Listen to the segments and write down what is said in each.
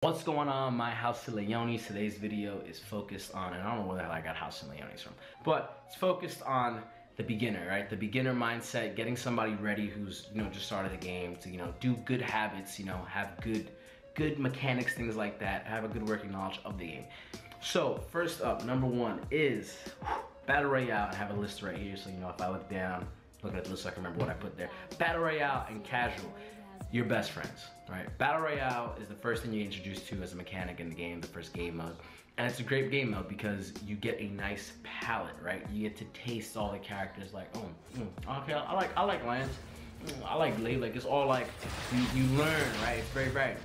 What's going on, my House of Leones? Today's video is focused on, and I don't know where the hell I got House of Leones from, but it's focused on the beginner, right? The beginner mindset, getting somebody ready who's, just started the game to, do good habits, have good mechanics, things like that, have a good working knowledge of the game. So first up, number one is Battle Royale. I have a list right here, so if I look down, looking at the list so I can remember what I put there. Battle Royale and casual. Your best friends, right? Battle Royale is the first thing you get introduced to as a mechanic in the game, the first game mode. And it's a great game mode because you get a nice palette, right? You get to taste all the characters like, okay, I like Lance, I like Blade, like it's all like, you learn, right? It's very bright.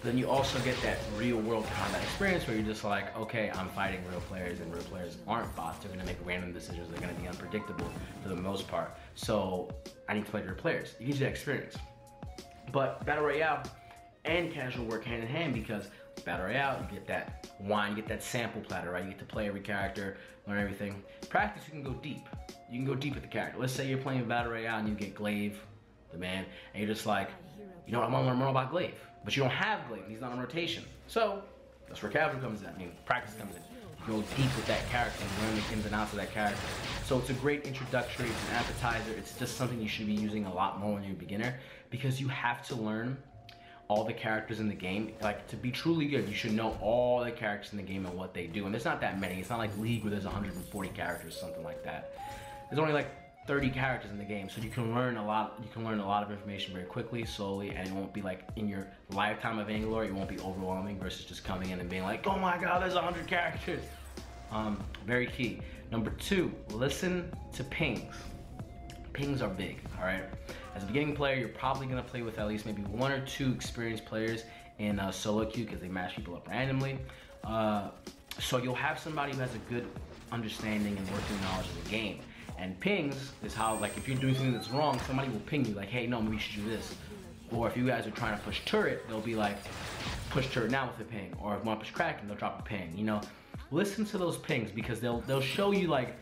Then you also get that real world combat experience where you're just like, okay, I'm fighting real players and real players aren't bots. They're gonna make random decisions. They're gonna be unpredictable for the most part. So I need to play real players. It gives you that experience. But Battle Royale and casual work hand in hand because Battle Royale, you get that wine, you get that sample platter, right? You get to play every character, learn everything. Practice, you can go deep. You can go deep with the character. Let's say you're playing Battle Royale and you get Glaive, the man, and you're just like, I want to learn more about Glaive. But you don't have Glaive, he's not on rotation. So, that's where casual comes in, practice comes in. You go deep with that character and learn the ins and outs of that character. So it's a great introductory, it's an appetizer, it's just something you should be using a lot more when you're a beginner because you have to learn all the characters in the game. Like, to be truly good, you should know all the characters in the game and what they do. And there's not that many. It's not like League where there's 140 characters, something like that. There's only like 30 characters in the game, so you can learn a lot. You can learn a lot of information very quickly, slowly, and it won't be like in your lifetime of Vainglory, it won't be overwhelming versus just coming in and being like, oh my god, there's 100 characters. Very key. Number two, listen to pings. Pings are big, all right? As a beginning player, you're probably gonna play with at least maybe one or two experienced players in solo queue because they match people up randomly. So you'll have somebody who has a good understanding and working knowledge of the game. And pings is how, like, if you're doing something that's wrong, somebody will ping you like, hey, no, maybe you should do this. Or if you guys are trying to push turret, they'll be like, push turret now with a ping. Or if you want to push Kraken, they'll drop a ping, Listen to those pings because they'll show you, like,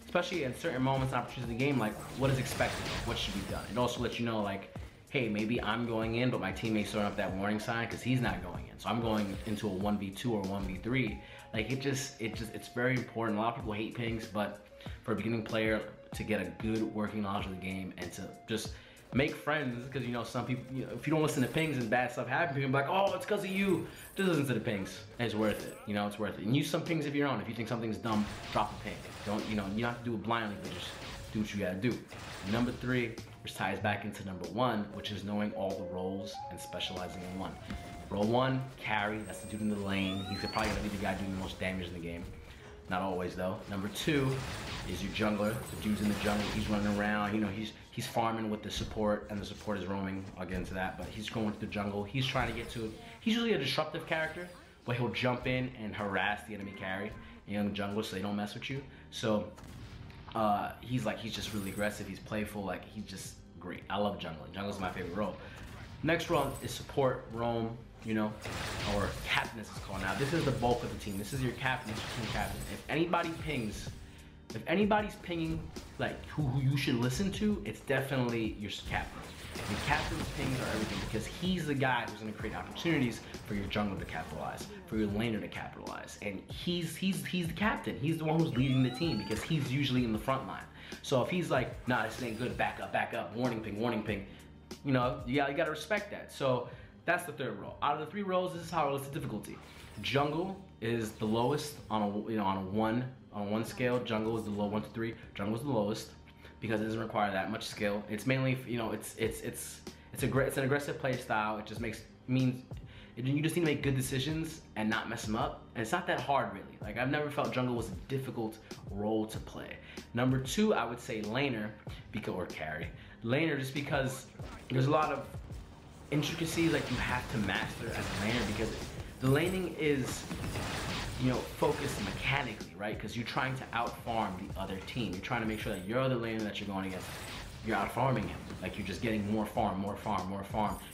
especially in certain moments and opportunities in the game, like what is expected, what should be done. It also lets you know, like, hey, maybe I'm going in, but my teammate's throwing up that warning sign because he's not going in. So I'm going into a 1v2 or 1v3. Like, it's very important. A lot of people hate pings, but for a beginning player to get a good working knowledge of the game and to just make friends, because some people, if you don't listen to pings and bad stuff happens, people be like, oh, it's because of you. Just listen to the pings. It's worth it. It's worth it. And use some pings of your own. If you think something's dumb, drop a ping. Don't, you don't have to do it blindly, but just do what you gotta do. Number three, which ties back into number one, which is knowing all the roles and specializing in one. Role one, carry. That's the dude in the lane. He's probably gonna be the guy doing the most damage in the game. Not always though. Number two is your jungler. The dude's in the jungle, he's running around, he's farming with the support and the support is roaming. I'll get into that, but he's going to the jungle. He's trying to get to, he's usually a disruptive character, but he'll jump in and harass the enemy carry in the jungle so they don't mess with you. So he's just really aggressive, he's playful, like he's just great. I love jungling. Jungle's my favorite role. Next role is support, roam, or captain as it's called now. This is the bulk of the team. This is your captain, this is your team captain. If anybody's pinging like who you should listen to, it's definitely your captain. Your captain's pings are everything because he's the guy who's gonna create opportunities for your jungler to capitalize, for your laner to capitalize. And he's the captain. He's the one who's leading the team because he's usually in the front line. So if he's like, nah, this ain't good, back up, warning ping, you gotta respect that. So that's the third role. Out of the three roles, this is how I list the difficulty. Jungle is the lowest on a one scale. Jungle is the low 1 to 3. Jungle is the lowest because it doesn't require that much skill. It's mainly it's an aggressive play style. It just means you just need to make good decisions and not mess them up. And it's not that hard really. Like, I've never felt jungle was a difficult role to play. Number two, I would say laner or carry. Laner, just because there's a lot of intricacies like you have to master as a laner because the laning is focused mechanically, right? Because you're trying to out-farm the other team. You're trying to make sure that your other laner that you're going against, you're out-farming him. Like, you're just getting more farm. You're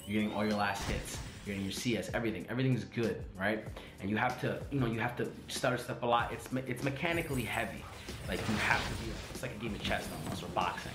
getting all your last hits. You're getting your CS, everything's good, right? And you have to, you have to stutter step a lot. It's mechanically heavy. Like, you have to be, it's like a game of chess almost, or boxing.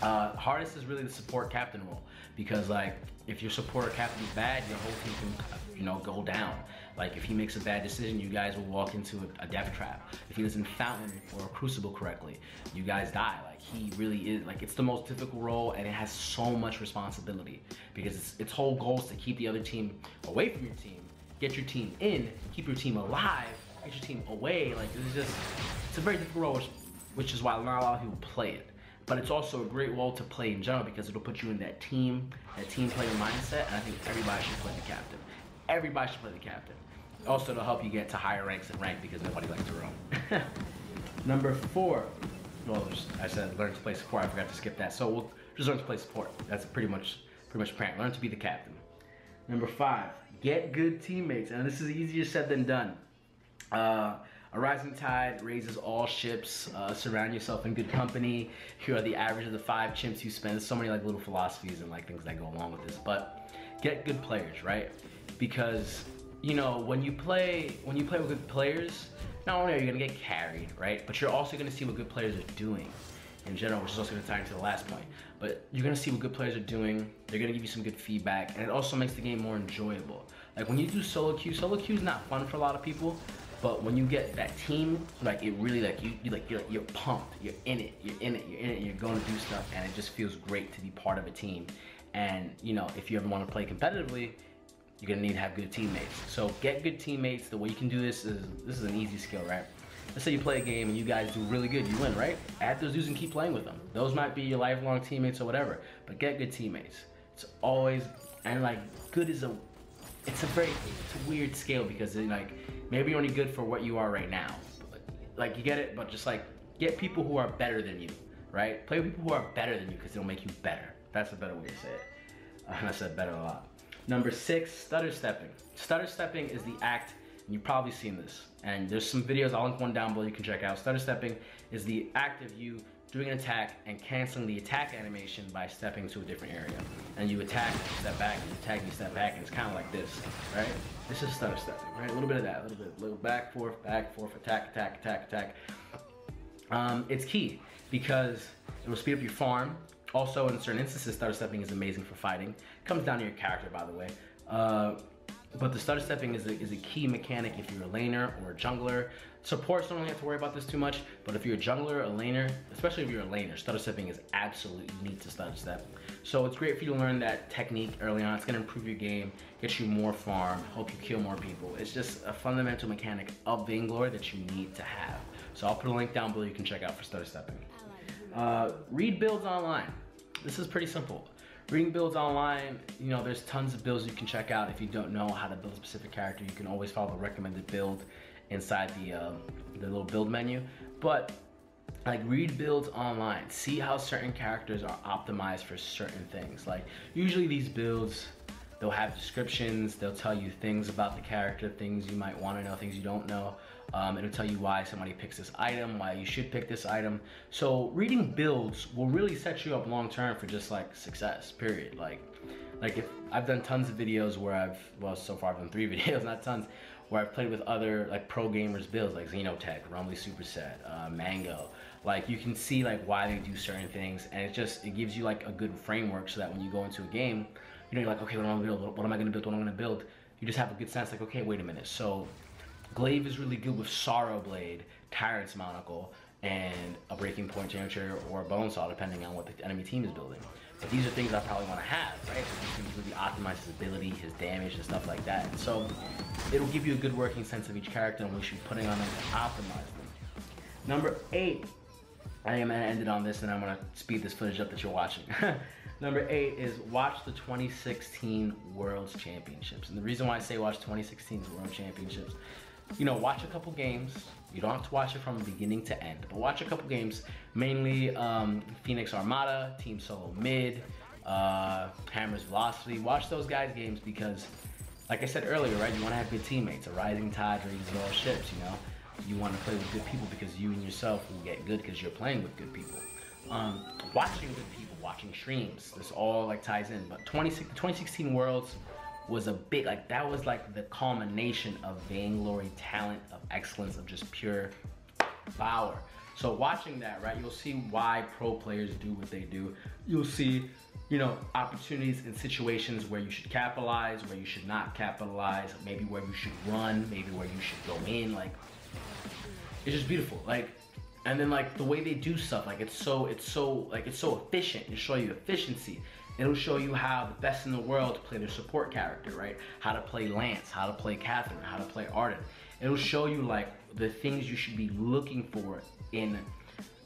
Hardest is really the support captain role, because like if your support or captain is bad, your whole team can, you know, go down. Like if he makes a bad decision, you guys will walk into a death trap. If he doesn't fountain or crucible correctly, you guys die. Like he really is, like it's the most difficult role, and it has so much responsibility because its whole goal is to keep the other team away from your team, get your team in, keep your team alive, get your team away. Like it's a very difficult role, which is why not a lot of people play it. But it's also a great role to play in general because it'll put you in that team player mindset, and I think everybody should play the captain. Everybody should play the captain. Also, it'll help you get to higher ranks in rank because nobody likes to roam. Number 4, well, I said learn to play support. I forgot to skip that. So we'll just learn to play support. That's pretty much apparent. Learn to be the captain. Number 5, get good teammates, and this is easier said than done. A rising tide raises all ships. Surround yourself in good company. You are the average of the 5 chimps you spend. There's so many like little philosophies and like things that go along with this. But get good players, right? Because you know when you play with good players, not only are you gonna get carried, right? But you're also gonna see what good players are doing in general, which is also gonna tie into the last point. But you're gonna see what good players are doing. They're gonna give you some good feedback, and it also makes the game more enjoyable. Like when you do solo queue is not fun for a lot of people. But when you get that team, like it really like you're pumped, you're in it, you're going to do stuff, and it just feels great to be part of a team. And you know, if you ever want to play competitively, you're gonna need to have good teammates. So get good teammates. The way you can do this is an easy skill, right? Let's say you play a game and you guys do really good, you win, right? Add those dudes and keep playing with them. Those might be your lifelong teammates or whatever, but get good teammates. It's always, and like good is it's a weird scale because like maybe you're only good for what you are right now. Like you get it, but just like get people who are better than you, right? Play with people who are better than you because it'll make you better. That's a better way to say it. I said better a lot. Number 6, stutter stepping. Stutter stepping is the act, and you've probably seen this. And there's some videos, I'll link one down below you can check out. Stutter stepping is the act of you doing an attack and canceling the attack animation by stepping to a different area. And you attack, you step back, and you attack, and you step back, and it's kind of like this, right? This is stutter stepping, right? A little bit of that, a little back, forth, attack, attack, attack, attack. It's key because it will speed up your farm. Also, in certain instances, stutter stepping is amazing for fighting. It comes down to your character, by the way. But the stutter stepping is a key mechanic if you're a laner or a jungler. Supports don't really have to worry about this too much, but if you're a jungler, a laner, especially if you're a laner, stutter stepping is absolutely, you need to stutter step. So it's great for you to learn that technique early on. It's gonna improve your game, get you more farm, help you kill more people. It's just a fundamental mechanic of Vainglory that you need to have. So I'll put a link down below you can check out for stutter stepping. Read builds online. This is pretty simple. Reading builds online, you know, there's tons of builds you can check out. If you don't know how to build a specific character, you can always follow the recommended build inside the little build menu. But like read builds online, see how certain characters are optimized for certain things. Like usually these builds, they'll have descriptions, they'll tell you things about the character, things you might want to know, things you don't know. It'll tell you why somebody picks this item, why you should pick this item. So reading builds will really set you up long term for just like success, period. Like if I've done tons of videos where so far I've done 3 videos, not tons, where I've played with other like pro gamers builds like Xenotech, Rumbly Superset, Mango. Like you can see like why they do certain things, and it gives you like a good framework so that when you go into a game, you know, you're like, okay, what am I gonna build? What am I gonna build? What am I gonna build? You just have a good sense like, okay, wait a minute. So Glaive is really good with Sorrow Blade, Tyrant's Monocle, and a Breaking Point Generator or a Bone Saw, depending on what the enemy team is building. But these are things I probably want to have, right? So these things really optimize his ability, his damage, and stuff like that. So it'll give you a good working sense of each character and what you're putting on them to optimize them. Number 8, I am gonna end it on this, and I'm gonna speed this footage up that you're watching. Number 8 is watch the 2016 World's Championships. And the reason why I say watch 2016's World Championships, you know, watch a couple games. You don't have to watch it from beginning to end, but watch a couple games, mainly Phoenix Armada, Team Solo Mid, Hammer's Velocity. Watch those guys' games because, like I said earlier, right, you want to have good teammates. A rising tide raises all ships, you know. You want to play with good people because you and yourself will get good because you're playing with good people. Watching good people, watching streams, this all like ties in. But 2016 Worlds was a big, like that was like the culmination of Vainglory talent, of excellence, of just pure power. So watching that, right, you'll see why pro players do what they do. You'll see, you know, opportunities in situations where you should capitalize, where you should not capitalize, maybe where you should run, maybe where you should go in. Like, it's just beautiful. Like, and then like the way they do stuff, like it's so efficient. It'll show you efficiency. It'll show you how the best in the world play their support character, right? How to play Lance, how to play Catherine, how to play Arden. It'll show you like the things you should be looking for in,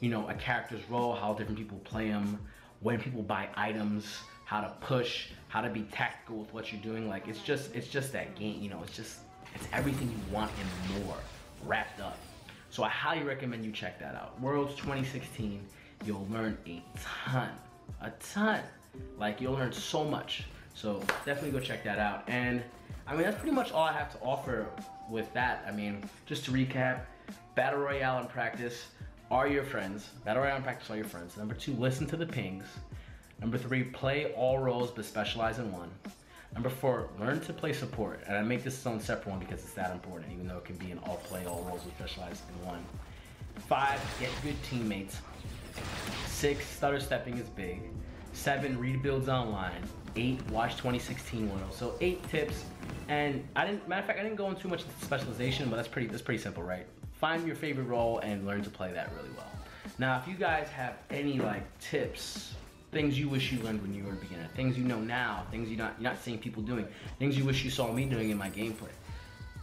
you know, a character's role, how different people play them, when people buy items, how to push, how to be tactical with what you're doing. Like it's just that game, you know, it's everything you want and more wrapped up. So I highly recommend you check that out. Worlds 2016, you'll learn a ton. Like you'll learn so much. So definitely go check that out. And I mean, that's pretty much all I have to offer with that. I mean, just to recap, Battle Royale in practice are your friends. Battle Royale in practice are your friends. Number 2, listen to the pings. Number 3, play all roles but specialize in one. Number 4, learn to play support. And I make this its own separate one because it's that important, even though it can be an all roles but specialize in one. 5, get good teammates. 6, stutter stepping is big. 7, read builds online. 8, watch 2016 Worlds. So 8 tips. And matter of fact, I didn't go into too much specialization, but that's pretty simple, right? Find your favorite role and learn to play that really well. Now, if you guys have any like tips, things you wish you learned when you were a beginner, things you know now, things you're not seeing people doing, things you wish you saw me doing in my gameplay,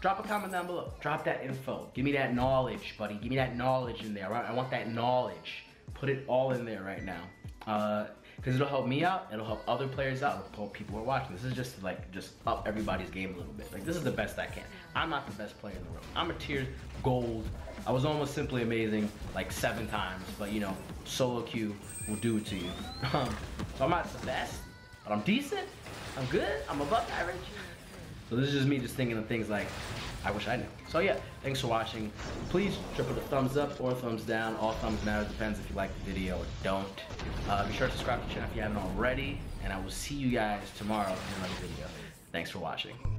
drop a comment down below. Drop that info. Give me that knowledge, buddy. Give me that knowledge in there. I want that knowledge. Put it all in there right now. Because it'll help me out, it'll help other players out, it'll help people who are watching. This is just like, just up everybody's game a little bit. Like, this is the best I can. I'm not the best player in the world. I'm a tier gold. I was almost simply amazing like 7 times, but you know, solo queue will do it to you. So I'm not the best, but I'm decent, I'm good, I'm above average. So this is just me just thinking of things like, I wish I knew. So yeah, thanks for watching. Please drop it a thumbs up or a thumbs down. All thumbs matter, depends if you like the video or don't. Be sure to subscribe to the channel if you haven't already, and I will see you guys tomorrow in another video. Thanks for watching.